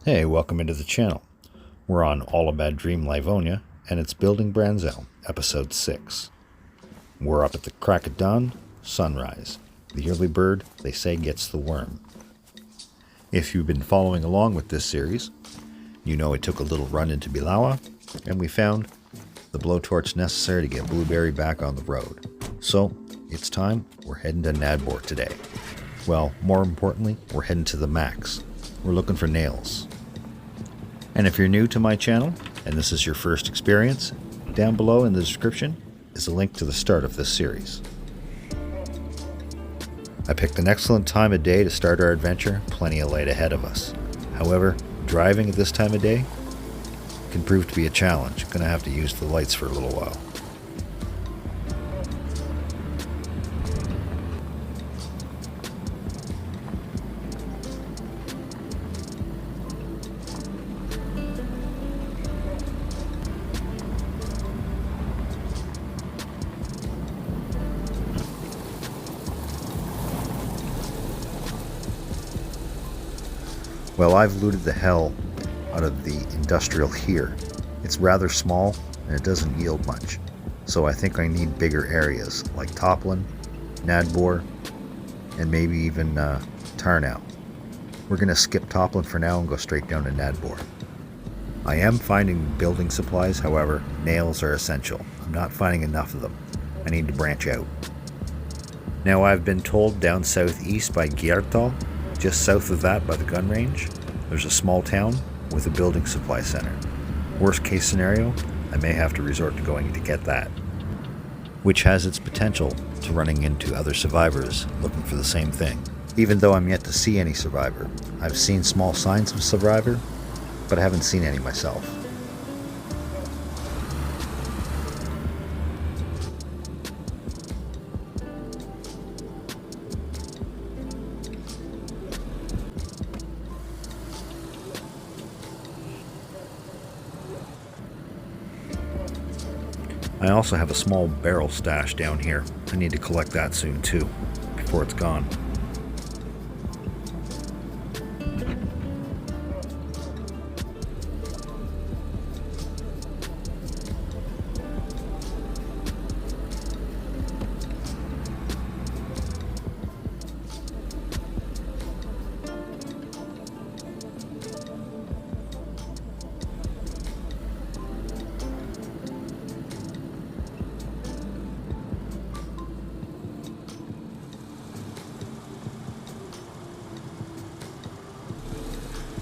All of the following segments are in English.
Hey, welcome into the channel. We're on All a Bad Dream Livonia, and it's Building Branzow, Episode 6. We're up at the crack of dawn, sunrise. The early bird, they say, gets the worm. If you've been following along with this series, you know it took a little run into Bilawa, and we found the blowtorch necessary to get Blueberry back on the road. So, it's time, we're heading to Nadbor today. Well, more importantly, we're heading to the Max. We're looking for nails. And if you're new to my channel, and this is your first experience, down below in the description is a link to the start of this series. I picked an excellent time of day to start our adventure, plenty of light ahead of us. However, driving at this time of day can prove to be a challenge. Gonna have to use the lights for a little while. Well, I've looted the hell out of the industrial here. It's rather small and it doesn't yield much. So I think I need bigger areas like Toplin, Nadbor, and maybe even Tarnow. We're going to skip Toplin for now and go straight down to Nadbor. I am finding building supplies, however, nails are essential. I'm not finding enough of them. I need to branch out. Now I've been told down southeast by Giertal, just south of that by the gun range, there's a small town with a building supply center. Worst case scenario, I may have to resort to going to get that, which has its potential to running into other survivors looking for the same thing. Even though I'm yet to see any survivor, I've seen small signs of survivor, but I haven't seen any myself. I also have a small barrel stash down here. I need to collect that soon too, before it's gone.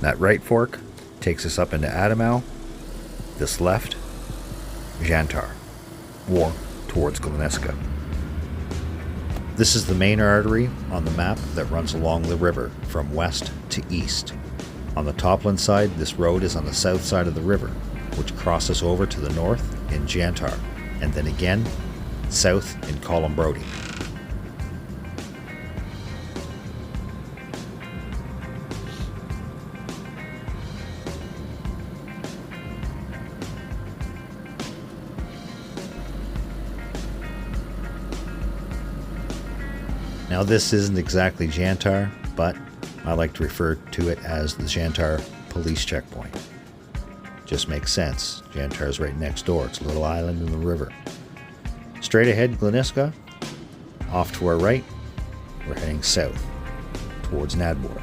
That right fork takes us up into Adamau. This left, Jantar, or towards Gleniska. This is the main artery on the map that runs along the river from west to east. On the Toplin side, this road is on the south side of the river, which crosses over to the north in Jantar, and then again south in Columbrody. Now this isn't exactly Jantar, but I like to refer to it as the Jantar police checkpoint. Just makes sense. Jantar's right next door. It's a little island in the river. Straight ahead, Gleniska. Off to our right, we're heading south, towards Nadbor.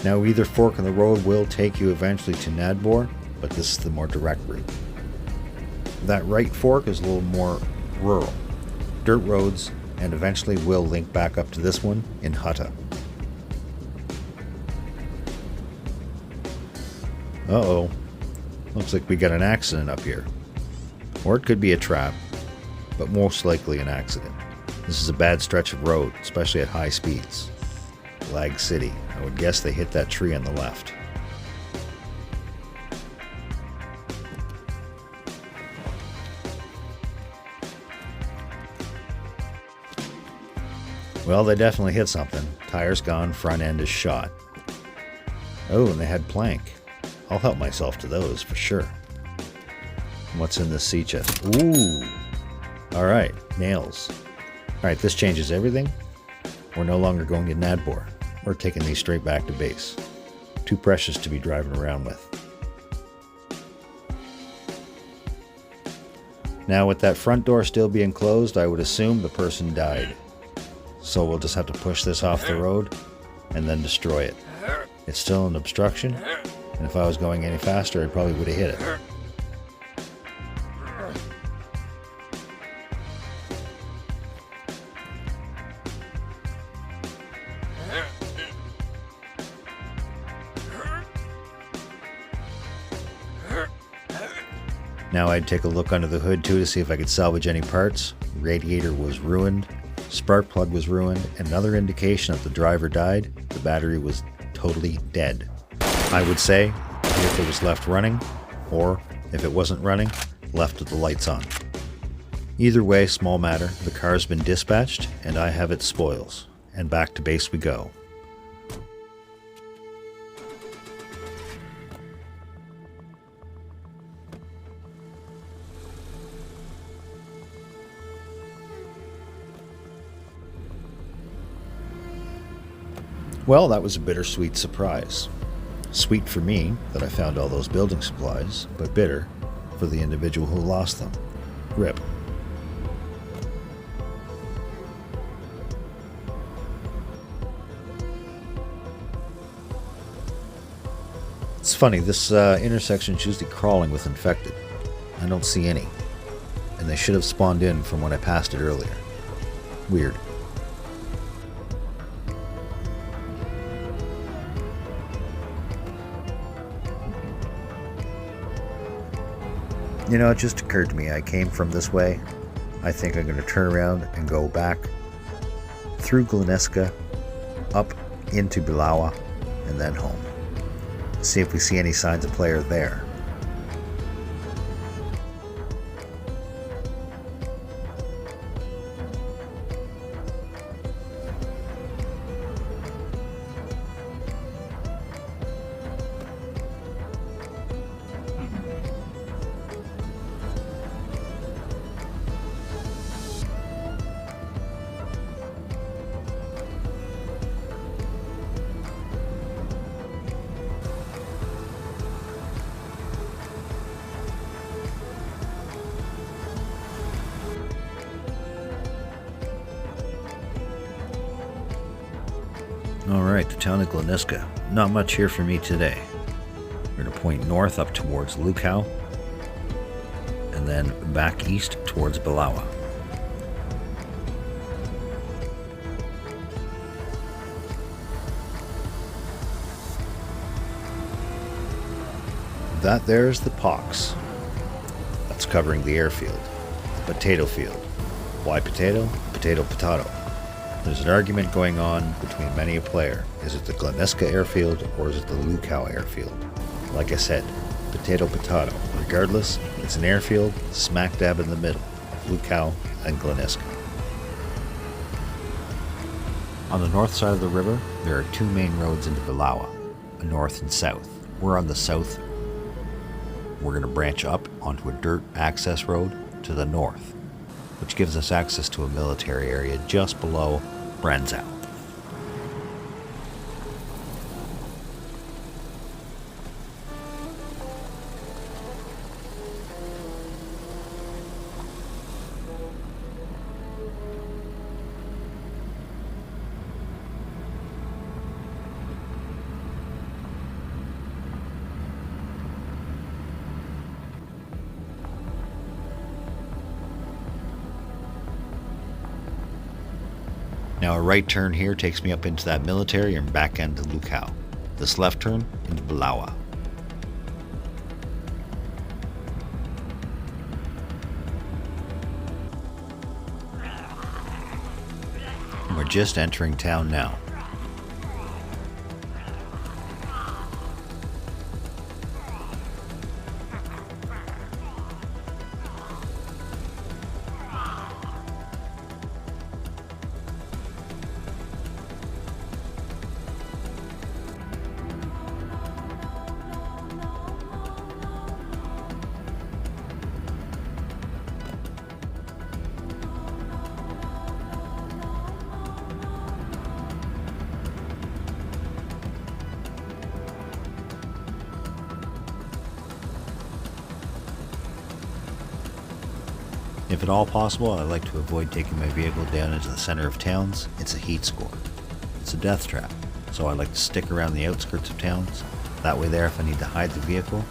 Now either fork in the road will take you eventually to Nadbor, but this is the more direct route. That right fork is a little more rural. Dirt roads, and eventually will link back up to this one in Hutta. Uh-oh. Looks like we got an accident up here. Or it could be a trap, but most likely an accident. This is a bad stretch of road, especially at high speeds. Lag City. I would guess they hit that tree on the left. Well, they definitely hit something. Tire's gone, front end is shot. Oh, and they had plank. I'll help myself to those for sure. What's in this sea chest? Ooh. Alright, nails. Alright, this changes everything. We're no longer going to Nadbor. We're taking these straight back to base. Too precious to be driving around with. Now with that front door still being closed, I would assume the person died. So we'll just have to push this off the road and then destroy it. It's still an obstruction, and if I was going any faster, I probably would have hit it. Now I'd take a look under the hood too to see if I could salvage any parts. Radiator was ruined, spark plug was ruined, and another indication that the driver died, the battery was totally dead. I would say if it was left running, or if it wasn't running, left with the lights on. Either way, small matter, the car's been dispatched and I have its spoils. And back to base we go. Well, that was a bittersweet surprise. Sweet for me that I found all those building supplies, but bitter for the individual who lost them. RIP. It's funny, this intersection is usually crawling with infected. I don't see any. And they should have spawned in from when I passed it earlier. Weird. You know, it just occurred to me, I came from this way. I think I'm going to turn around and go back through Gleniska, up into Bilawa, and then home. See if we see any signs of player there. Alright, the town of Gleniska. Not much here for me today. We're going to point north up towards Lukau, and then back east towards Bilawa. That there's the pox. That's covering the airfield. The potato field. Why potato? Potato, potato. There's an argument going on between many a player. Is it the Gleniska airfield or is it the Lukau airfield? Like I said, potato potato. Regardless, it's an airfield smack dab in the middle of Lukau and Gleniska. On the north side of the river, there are two main roads into Bilawa, a north and south. We're on the south. We're going to branch up onto a dirt access road to the north, which gives us access to a military area just below Branzow. Now a right turn here takes me up into that military and back into Lukau. This left turn into Bilawa. We're just entering town now. If at all possible, I like to avoid taking my vehicle down into the center of towns. It's a heat score. It's a death trap, so I like to stick around the outskirts of towns. That way there, if I need to hide the vehicle,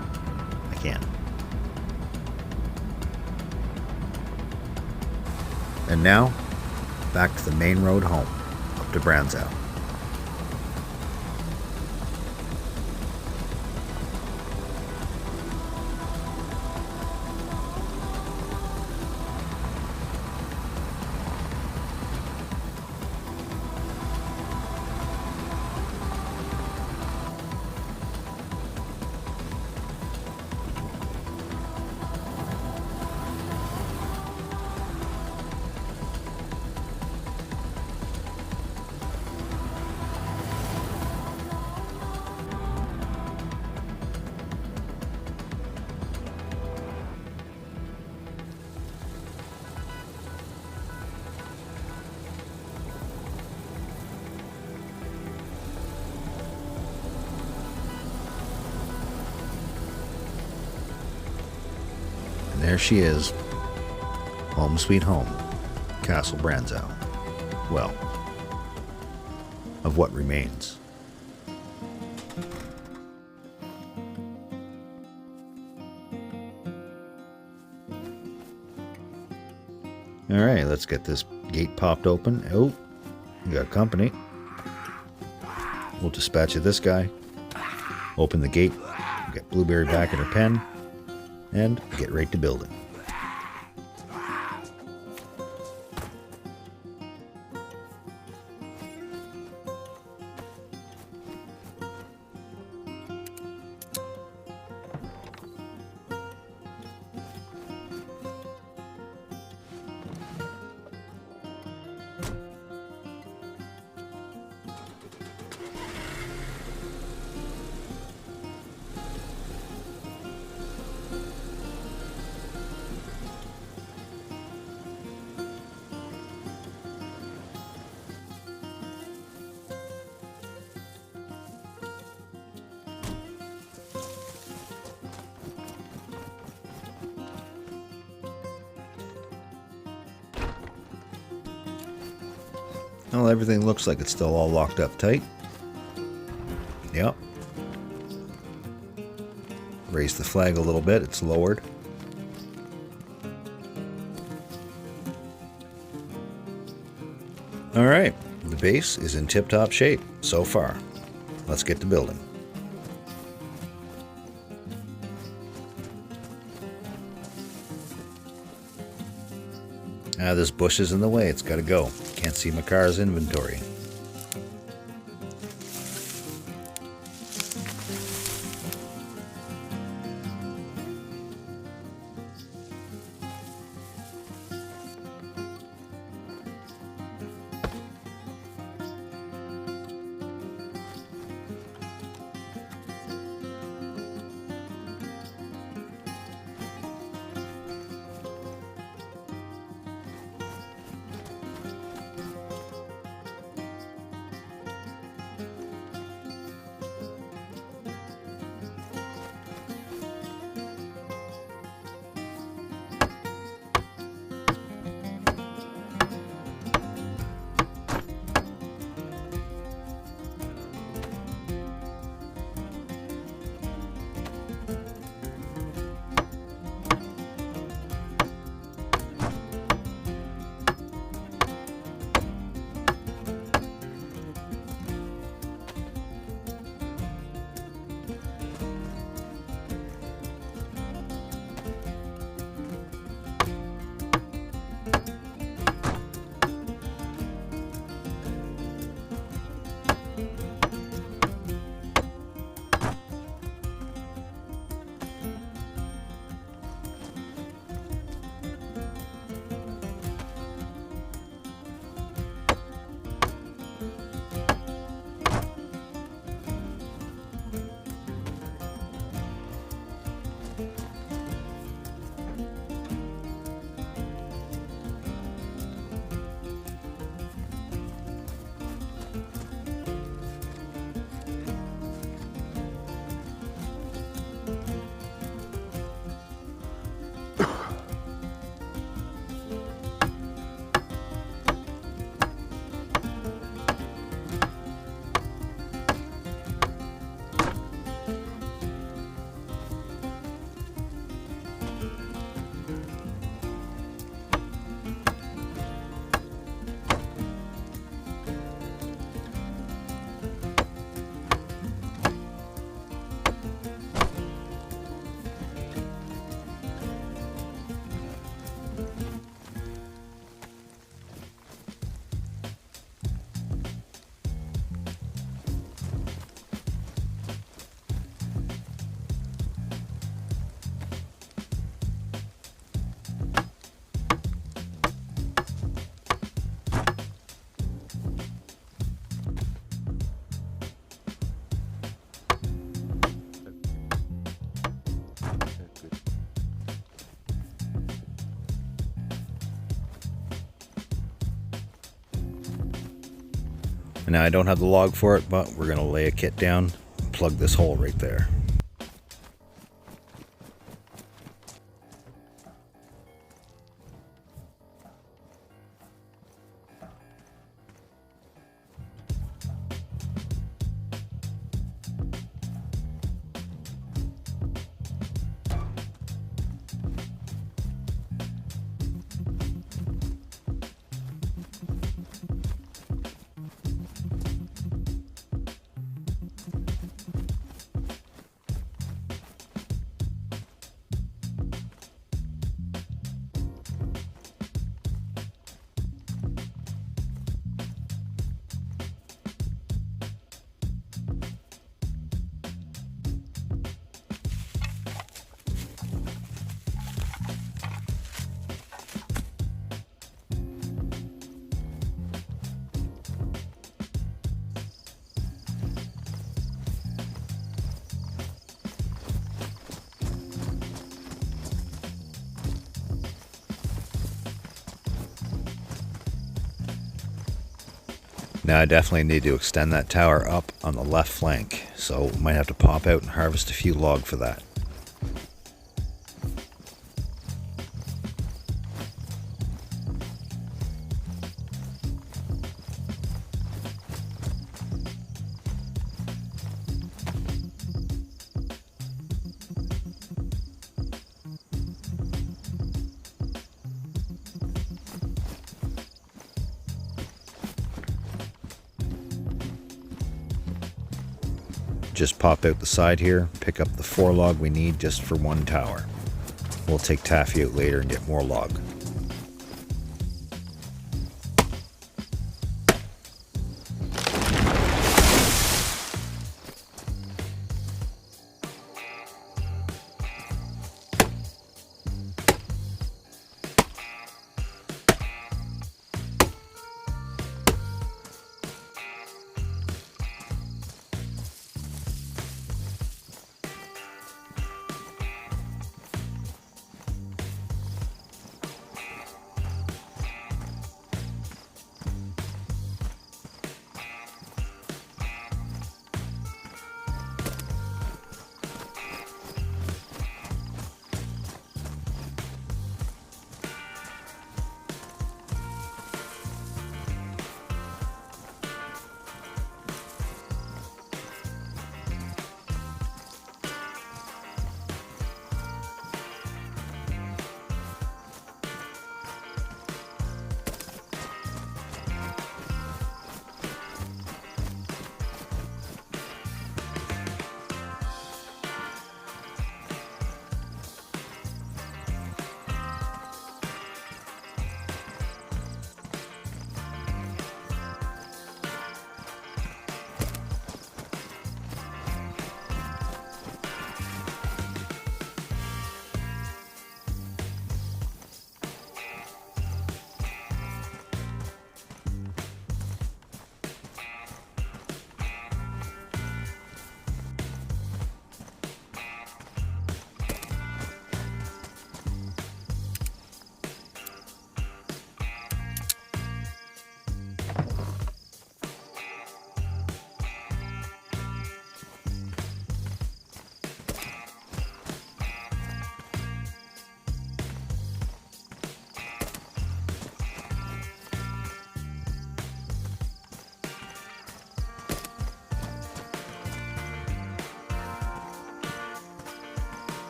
I can. And now, back to the main road home, up to Branzow. There she is. Home sweet home. Castle Branzow. Well, of what remains. Alright, let's get this gate popped open. Oh, we got company. We'll dispatch of this guy. Open the gate. Get Blueberry back in her pen. And get right to building. Well, everything looks like it's still all locked up tight. Yep. Raise the flag a little bit, it's lowered. Alright, the base is in tip-top shape so far. Let's get to building. This bush is in the way, it's gotta go. Can't see my car's inventory. And now I don't have the log for it, but we're going to lay a kit down and plug this hole right there. Now I definitely need to extend that tower up on the left flank, so might have to pop out and harvest a few log for that. Just pop out the side here, pick up the 4 log we need just for 1 tower. We'll take Taffy out later and get more log.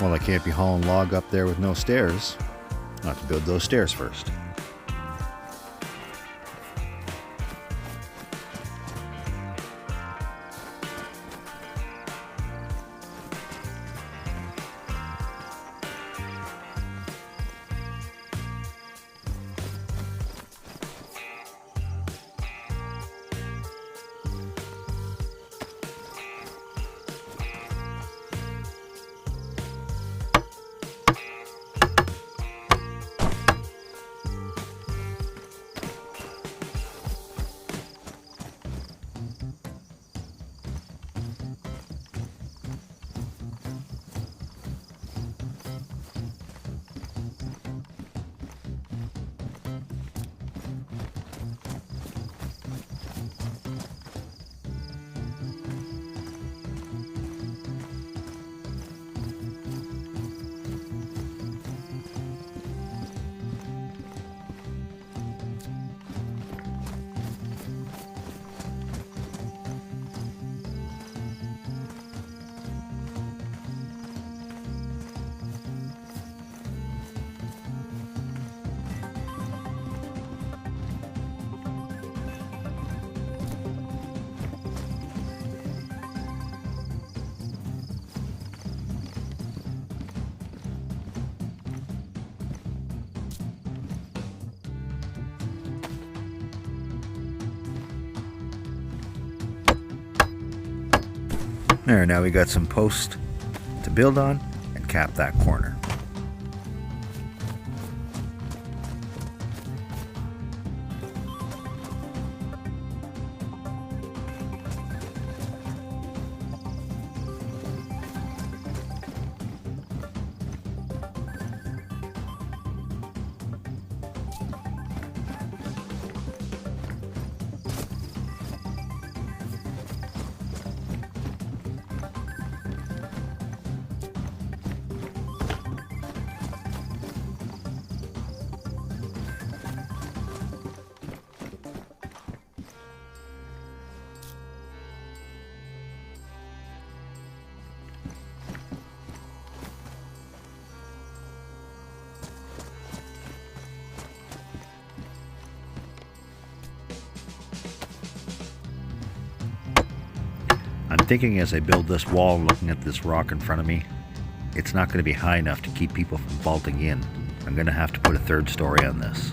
Well, I can't be hauling log up there with no stairs. I'll have to build those stairs first. There, now we got some posts to build on and cap that corner. I'm thinking as I build this wall, looking at this rock in front of me, it's not going to be high enough to keep people from vaulting in. I'm going to have to put a third story on this.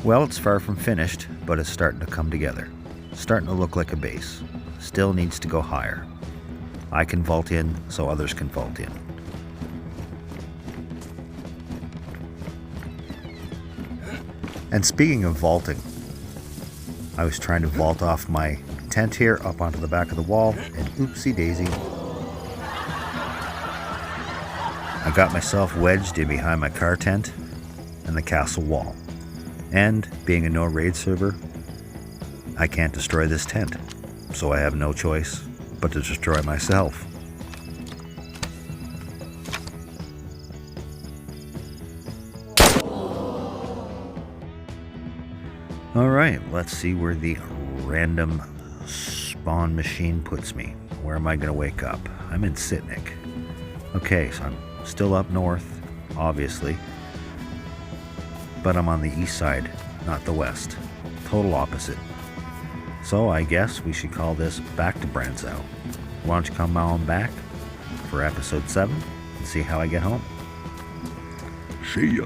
Well, it's far from finished, but it's starting to come together. Starting to look like a base. Still needs to go higher. I can vault in, so others can vault in. And speaking of vaulting, I was trying to vault off my tent here up onto the back of the wall, and oopsie daisy, I got myself wedged in behind my car tent and the castle wall. And being a no raid server, I can't destroy this tent, so I have no choice but to destroy myself. Alright, let's see where the random spawn machine puts me. Where am I going to wake up? I'm in Sitnik. Okay, so I'm still up north, obviously. But I'm on the east side, not the west. Total opposite. So I guess we should call this Back to Branzow. Why don't you come on back for episode 7 and see how I get home. See ya.